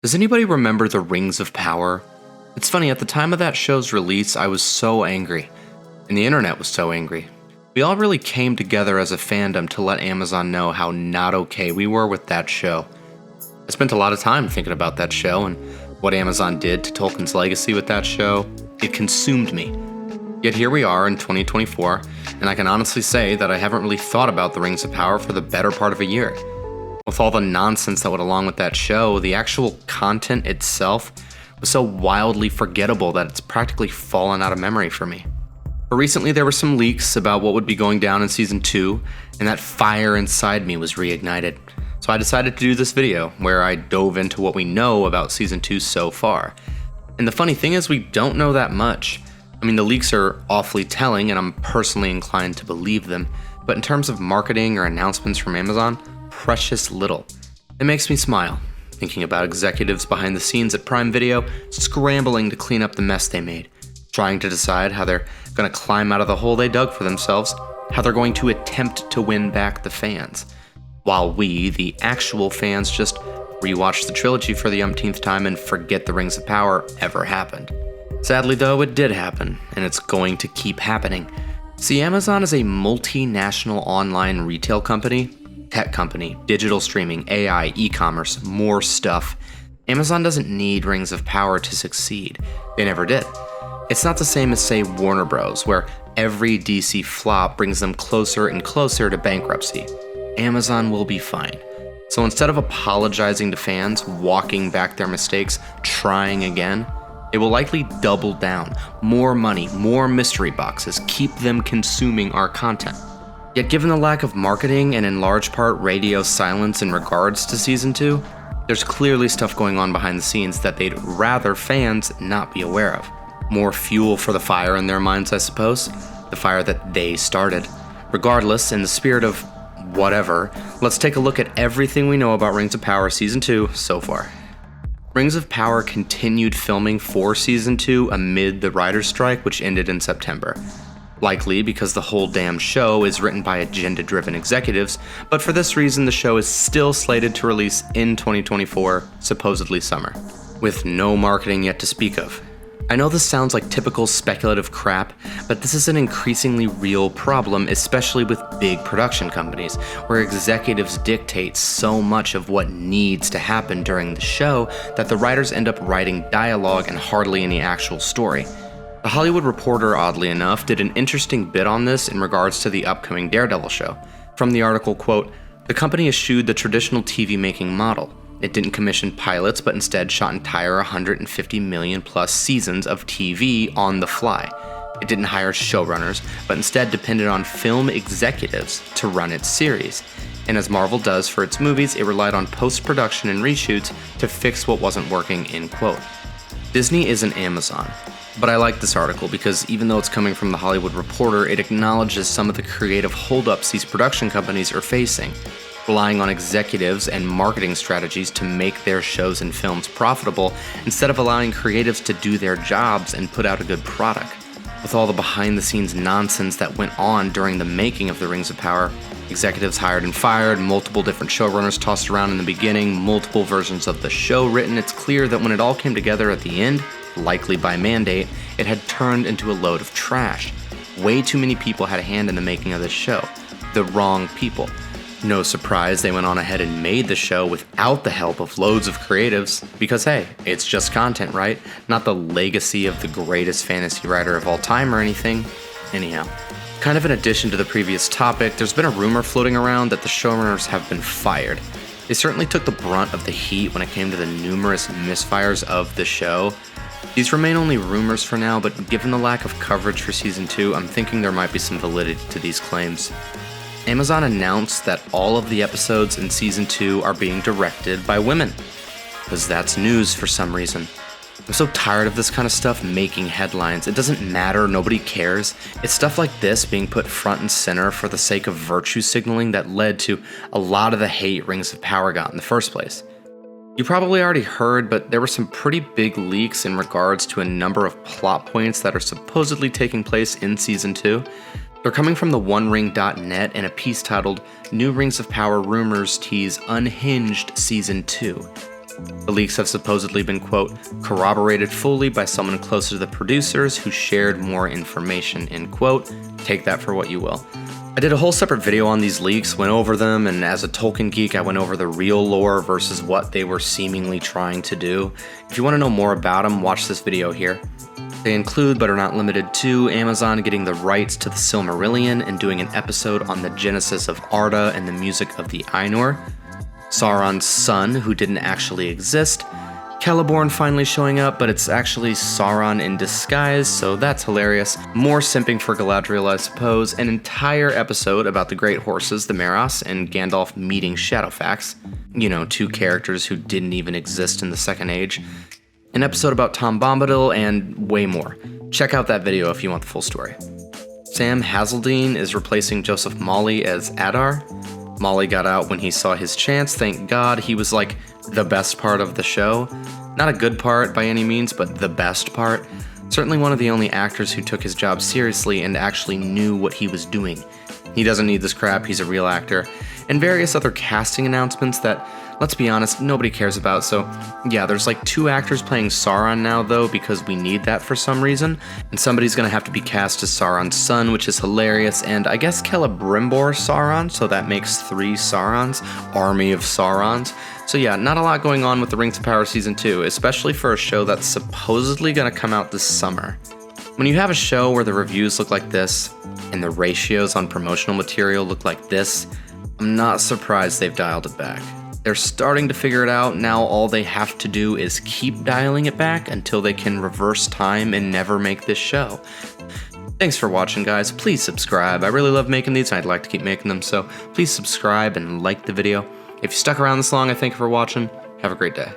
Does anybody remember the Rings of Power? It's funny, at the time of that show's release, I was so angry. And the internet was so angry. We all really came together as a fandom to let Amazon know how not okay we were with that show. I spent a lot of time thinking about that show and what Amazon did to Tolkien's legacy with that show. It consumed me. Yet here we are in 2024, and I can honestly say that I haven't really thought about the Rings of Power for the better part of a year. With all the nonsense that went along with that show, the actual content itself was so wildly forgettable that it's practically fallen out of memory for me. But recently there were some leaks about what would be going down in Season 2, and that fire inside me was reignited. So I decided to do this video, where I dove into what we know about Season 2 so far. And the funny thing is, we don't know that much. I mean, the leaks are awfully telling, and I'm personally inclined to believe them, but in terms of marketing or announcements from Amazon, precious little. It makes me smile, thinking about executives behind the scenes at Prime Video scrambling to clean up the mess they made, trying to decide how they're going to climb out of the hole they dug for themselves, how they're going to attempt to win back the fans, while we, the actual fans, just rewatch the trilogy for the umpteenth time and forget the Rings of Power ever happened. Sadly though, it did happen, and it's going to keep happening. See, Amazon is a multinational online retail company, tech company, digital streaming, AI, e-commerce, more stuff. Amazon doesn't need Rings of Power to succeed. They never did. It's not the same as, say, Warner Bros., where every DC flop brings them closer and closer to bankruptcy. Amazon will be fine. So instead of apologizing to fans, walking back their mistakes, trying again, it will likely double down. More money, more mystery boxes, keep them consuming our content. Yet given the lack of marketing and in large part radio silence in regards to Season 2, there's clearly stuff going on behind the scenes that they'd rather fans not be aware of. More fuel for the fire in their minds, I suppose. The fire that they started. Regardless, in the spirit of whatever, let's take a look at everything we know about Rings of Power Season 2 so far. Rings of Power continued filming for Season 2 amid the writer's strike, which ended in September. Likely because the whole damn show is written by agenda-driven executives, but for this reason the show is still slated to release in 2024, supposedly summer, with no marketing yet to speak of. I know this sounds like typical speculative crap, but this is an increasingly real problem, especially with big production companies, where executives dictate so much of what needs to happen during the show that the writers end up writing dialogue and hardly any actual story. The Hollywood Reporter, oddly enough, did an interesting bit on this in regards to the upcoming Daredevil show. From the article, quote, "The company eschewed the traditional TV making model. It didn't commission pilots, but instead shot entire 150 million plus seasons of TV on the fly. It didn't hire showrunners, but instead depended on film executives to run its series. And as Marvel does for its movies, it relied on post-production and reshoots to fix what wasn't working," end quote. Disney isn't Amazon. But I like this article because even though it's coming from the Hollywood Reporter, it acknowledges some of the creative holdups these production companies are facing, relying on executives and marketing strategies to make their shows and films profitable instead of allowing creatives to do their jobs and put out a good product. With all the behind-the-scenes nonsense that went on during the making of the Rings of Power, executives hired and fired, multiple different showrunners tossed around in the beginning, multiple versions of the show written, it's clear that when it all came together at the end, likely by mandate, it had turned into a load of trash. Way too many people had a hand in the making of this show. The wrong people. No surprise they went on ahead and made the show without the help of loads of creatives, because hey, it's just content, right? Not the legacy of the greatest fantasy writer of all time or anything. Anyhow, kind of in addition to the previous topic, there's been a rumor floating around that the showrunners have been fired. They certainly took the brunt of the heat when it came to the numerous misfires of the show. These remain only rumors for now, but given the lack of coverage for Season 2, I'm thinking there might be some validity to these claims. Amazon announced that all of the episodes in Season 2 are being directed by women, because that's news for some reason. I'm so tired of this kind of stuff making headlines. It doesn't matter, nobody cares. It's stuff like this being put front and center for the sake of virtue signaling that led to a lot of the hate Rings of Power got in the first place. You probably already heard, but there were some pretty big leaks in regards to a number of plot points that are supposedly taking place in Season 2. They're coming from the OneRing.net in a piece titled, "New Rings of Power Rumors Tease Unhinged Season 2. The leaks have supposedly been, quote, corroborated fully by someone closer to the producers who shared more information, end quote. Take that for what you will. I did a whole separate video on these leaks, went over them, and as a Tolkien geek, I went over the real lore versus what they were seemingly trying to do. If you want to know more about them, watch this video here. They include, but are not limited to, Amazon getting the rights to the Silmarillion and doing an episode on the genesis of Arda and the music of the Ainur, Sauron's son, who didn't actually exist, Celeborn finally showing up, but it's actually Sauron in disguise, so that's hilarious. More simping for Galadriel, I suppose. An entire episode about the great horses, the Meros, and Gandalf meeting Shadowfax. You know, two characters who didn't even exist in the Second Age. An episode about Tom Bombadil, and way more. Check out that video if you want the full story. Sam Hazeldine is replacing Joseph Mawley as Adar. Mawley got out when he saw his chance, thank God. He was like the best part of the show. Not a good part by any means, but the best part. Certainly one of the only actors who took his job seriously and actually knew what he was doing. He doesn't need this crap, he's a real actor. And various other casting announcements that, let's be honest, nobody cares about. So yeah, there's like 2 actors playing Sauron now though, because we need that for some reason. And somebody's gonna have to be cast as Sauron's son, which is hilarious. And I guess Celebrimbor Sauron, so that makes 3 Saurons, army of Saurons. So yeah, not a lot going on with the Rings of Power Season 2, especially for a show that's supposedly gonna come out this summer. When you have a show where the reviews look like this, and the ratios on promotional material look like this, I'm not surprised they've dialed it back. They're starting to figure it out. Now all they have to do is keep dialing it back until they can reverse time and never make this show. Thanks for watching, guys. Please subscribe. I really love making these and I'd like to keep making them, so please subscribe and like the video. If you stuck around this long, I thank you for watching. Have a great day.